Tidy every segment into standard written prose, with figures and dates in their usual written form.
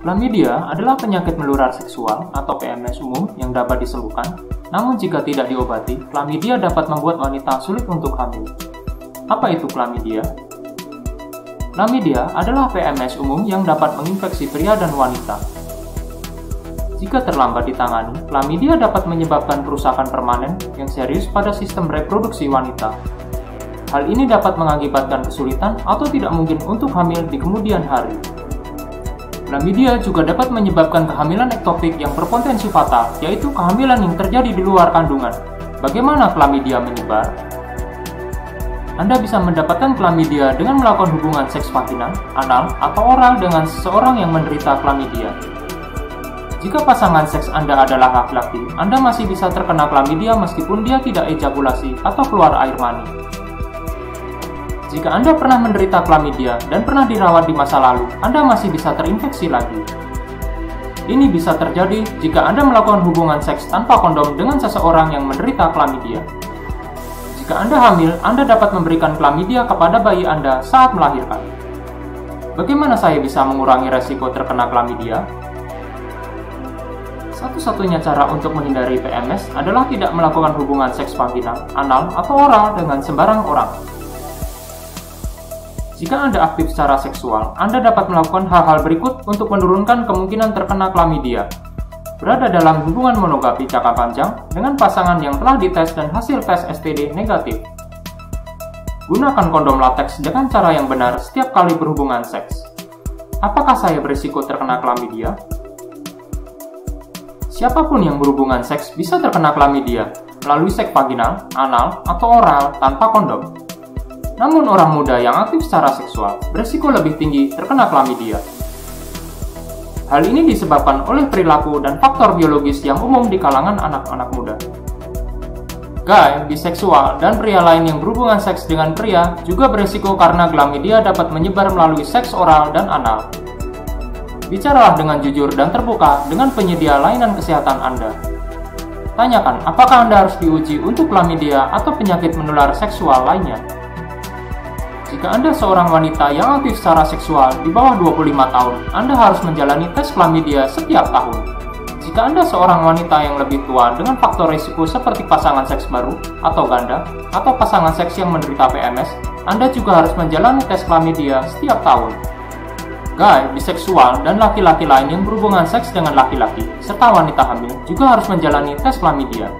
Chlamydia adalah penyakit menular seksual atau PMS umum yang dapat disembuhkan, namun jika tidak diobati, chlamydia dapat membuat wanita sulit untuk hamil. Apa itu chlamydia? Chlamydia adalah PMS umum yang dapat menginfeksi pria dan wanita. Jika terlambat ditangani, chlamydia dapat menyebabkan kerusakan permanen yang serius pada sistem reproduksi wanita. Hal ini dapat mengakibatkan kesulitan atau tidak mungkin untuk hamil di kemudian hari. Chlamydia juga dapat menyebabkan kehamilan ektopik yang berpotensi fatal, yaitu kehamilan yang terjadi di luar kandungan. Bagaimana chlamydia menyebar? Anda bisa mendapatkan chlamydia dengan melakukan hubungan seks vaginal, anal, atau oral dengan seseorang yang menderita chlamydia. Jika pasangan seks Anda adalah laki-laki, Anda masih bisa terkena chlamydia meskipun dia tidak ejakulasi atau keluar air mani. Jika Anda pernah menderita chlamydia dan pernah dirawat di masa lalu, Anda masih bisa terinfeksi lagi. Ini bisa terjadi jika Anda melakukan hubungan seks tanpa kondom dengan seseorang yang menderita chlamydia. Jika Anda hamil, Anda dapat memberikan chlamydia kepada bayi Anda saat melahirkan. Bagaimana saya bisa mengurangi resiko terkena chlamydia? Satu-satunya cara untuk menghindari PMS adalah tidak melakukan hubungan seks vaginal, anal, atau oral dengan sembarang orang. Jika Anda aktif secara seksual, Anda dapat melakukan hal-hal berikut untuk menurunkan kemungkinan terkena chlamydia. Berada dalam hubungan monogami jangka panjang dengan pasangan yang telah dites dan hasil tes STD negatif. Gunakan kondom lateks dengan cara yang benar setiap kali berhubungan seks. Apakah saya berisiko terkena chlamydia? Siapapun yang berhubungan seks bisa terkena chlamydia melalui seks vaginal, anal, atau oral tanpa kondom. Namun orang muda yang aktif secara seksual berisiko lebih tinggi terkena chlamydia. Hal ini disebabkan oleh perilaku dan faktor biologis yang umum di kalangan anak-anak muda. Gay, biseksual, dan pria lain yang berhubungan seks dengan pria juga berisiko karena chlamydia dapat menyebar melalui seks oral dan anal. Bicaralah dengan jujur dan terbuka dengan penyedia layanan kesehatan Anda. Tanyakan apakah Anda harus diuji untuk chlamydia atau penyakit menular seksual lainnya. Jika Anda seorang wanita yang aktif secara seksual di bawah 25 tahun, Anda harus menjalani tes chlamydia setiap tahun. Jika Anda seorang wanita yang lebih tua dengan faktor risiko seperti pasangan seks baru atau ganda, atau pasangan seks yang menderita PMS, Anda juga harus menjalani tes chlamydia setiap tahun. Gay, biseksual, dan laki-laki lain yang berhubungan seks dengan laki-laki, serta wanita hamil juga harus menjalani tes chlamydia.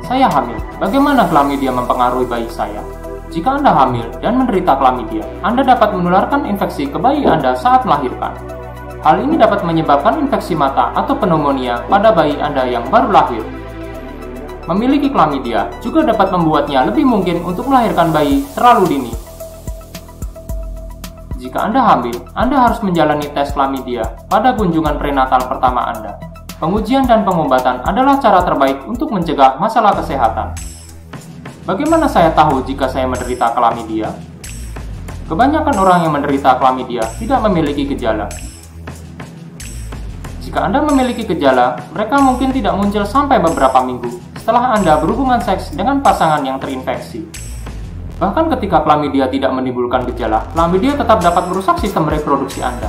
Saya hamil, bagaimana chlamydia mempengaruhi bayi saya? Jika Anda hamil dan menderita chlamydia, Anda dapat menularkan infeksi ke bayi Anda saat melahirkan. Hal ini dapat menyebabkan infeksi mata atau pneumonia pada bayi Anda yang baru lahir. Memiliki chlamydia juga dapat membuatnya lebih mungkin untuk melahirkan bayi terlalu dini. Jika Anda hamil, Anda harus menjalani tes chlamydia pada kunjungan prenatal pertama Anda. Pengujian dan pengobatan adalah cara terbaik untuk mencegah masalah kesehatan. Bagaimana saya tahu jika saya menderita chlamydia? Kebanyakan orang yang menderita chlamydia tidak memiliki gejala. Jika Anda memiliki gejala, mereka mungkin tidak muncul sampai beberapa minggu setelah Anda berhubungan seks dengan pasangan yang terinfeksi. Bahkan ketika chlamydia tidak menimbulkan gejala, chlamydia tetap dapat merusak sistem reproduksi Anda.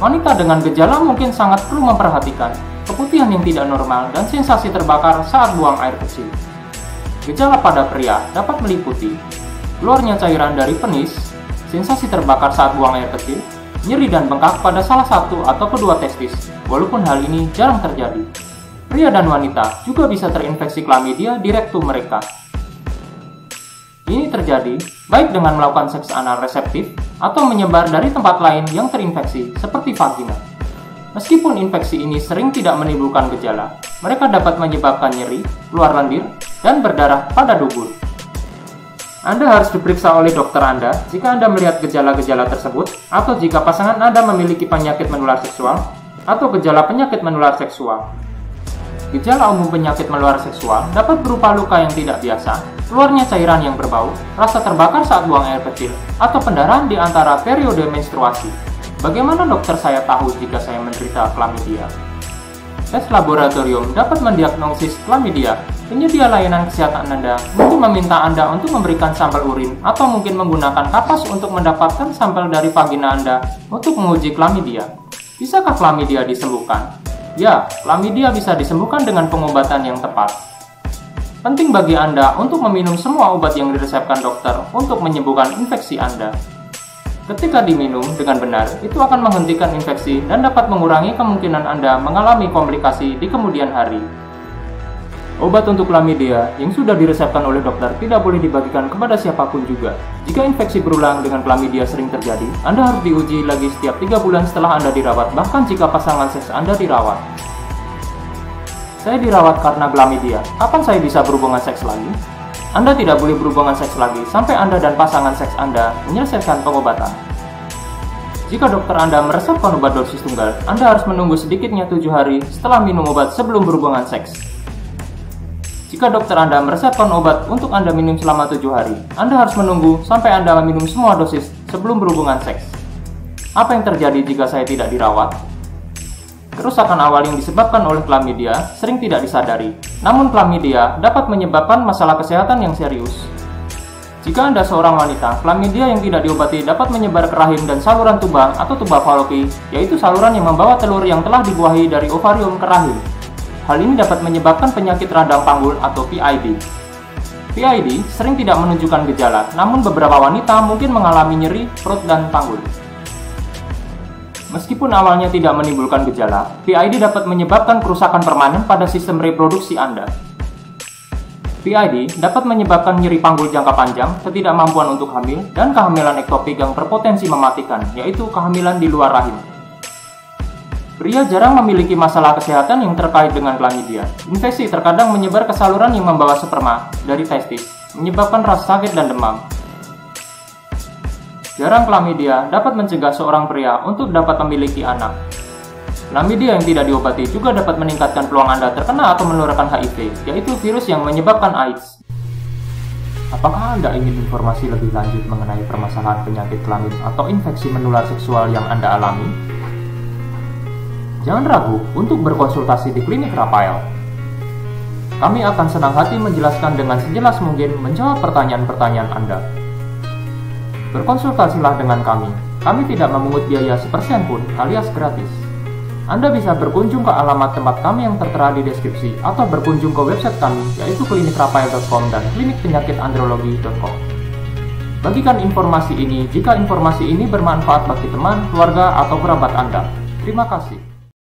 Wanita dengan gejala mungkin sangat perlu memperhatikan keputihan yang tidak normal dan sensasi terbakar saat buang air kecil. Gejala pada pria dapat meliputi keluarnya cairan dari penis, sensasi terbakar saat buang air kecil, nyeri dan bengkak pada salah satu atau kedua testis, walaupun hal ini jarang terjadi. Pria dan wanita juga bisa terinfeksi chlamydia di rektum mereka. Ini terjadi baik dengan melakukan seks anal reseptif atau menyebar dari tempat lain yang terinfeksi, seperti vagina. Meskipun infeksi ini sering tidak menimbulkan gejala, mereka dapat menyebabkan nyeri, keluar lendir, dan berdarah pada dubur. Anda harus diperiksa oleh dokter Anda jika Anda melihat gejala-gejala tersebut, atau jika pasangan Anda memiliki penyakit menular seksual, atau gejala penyakit menular seksual. Gejala umum penyakit menular seksual dapat berupa luka yang tidak biasa, keluarnya cairan yang berbau, rasa terbakar saat buang air kecil, atau pendarahan di antara periode menstruasi. Bagaimana dokter saya tahu jika saya menderita chlamydia? Tes laboratorium dapat mendiagnosis chlamydia Penyedia layanan kesehatan Anda mungkin meminta Anda untuk memberikan sampel urin atau mungkin menggunakan kapas untuk mendapatkan sampel dari vagina Anda untuk menguji klamidia. Bisakah klamidia disembuhkan? Ya, klamidia bisa disembuhkan dengan pengobatan yang tepat. Penting bagi Anda untuk meminum semua obat yang diresepkan dokter untuk menyembuhkan infeksi Anda. Ketika diminum dengan benar, itu akan menghentikan infeksi dan dapat mengurangi kemungkinan Anda mengalami komplikasi di kemudian hari. Obat untuk klamidia yang sudah diresepkan oleh dokter tidak boleh dibagikan kepada siapapun juga. Jika infeksi berulang dengan klamidia sering terjadi, Anda harus diuji lagi setiap 3 bulan setelah Anda dirawat, bahkan jika pasangan seks Anda dirawat. Saya dirawat karena klamidia. Kapan saya bisa berhubungan seks lagi? Anda tidak boleh berhubungan seks lagi sampai Anda dan pasangan seks Anda menyelesaikan pengobatan. Jika dokter Anda meresepkan obat dosis tunggal, Anda harus menunggu sedikitnya 7 hari setelah minum obat sebelum berhubungan seks. Jika dokter Anda meresepkan obat untuk Anda minum selama 7 hari, Anda harus menunggu sampai Anda minum semua dosis sebelum berhubungan seks. Apa yang terjadi jika saya tidak dirawat? Kerusakan awal yang disebabkan oleh klamidia sering tidak disadari, namun klamidia dapat menyebabkan masalah kesehatan yang serius. Jika Anda seorang wanita, klamidia yang tidak diobati dapat menyebar ke rahim dan saluran tuba atau tuba Fallopi, yaitu saluran yang membawa telur yang telah dibuahi dari ovarium ke rahim. Hal ini dapat menyebabkan penyakit radang panggul atau PID. PID sering tidak menunjukkan gejala, namun beberapa wanita mungkin mengalami nyeri perut dan panggul. Meskipun awalnya tidak menimbulkan gejala, PID dapat menyebabkan kerusakan permanen pada sistem reproduksi Anda. PID dapat menyebabkan nyeri panggul jangka panjang, ketidakmampuan untuk hamil, dan kehamilan ektopik yang berpotensi mematikan, yaitu kehamilan di luar rahim. Pria jarang memiliki masalah kesehatan yang terkait dengan klamidia. Infeksi terkadang menyebar ke saluran yang membawa sperma dari testis, menyebabkan rasa sakit dan demam. Jarang klamidia dapat mencegah seorang pria untuk dapat memiliki anak. Klamidia yang tidak diobati juga dapat meningkatkan peluang Anda terkena atau menularkan HIV, yaitu virus yang menyebabkan AIDS. Apakah Anda ingin informasi lebih lanjut mengenai permasalahan penyakit kelamin atau infeksi menular seksual yang Anda alami? Jangan ragu untuk berkonsultasi di Klinik Rafael. Kami akan senang hati menjelaskan dengan sejelas mungkin menjawab pertanyaan-pertanyaan Anda. Berkonsultasilah dengan kami. Kami tidak memungut biaya sepersen pun alias gratis. Anda bisa berkunjung ke alamat tempat kami yang tertera di deskripsi atau berkunjung ke website kami yaitu klinikrafael.com dan klinikpenyakitandrologi.com. Bagikan informasi ini jika informasi ini bermanfaat bagi teman, keluarga, atau kerabat Anda. Terima kasih.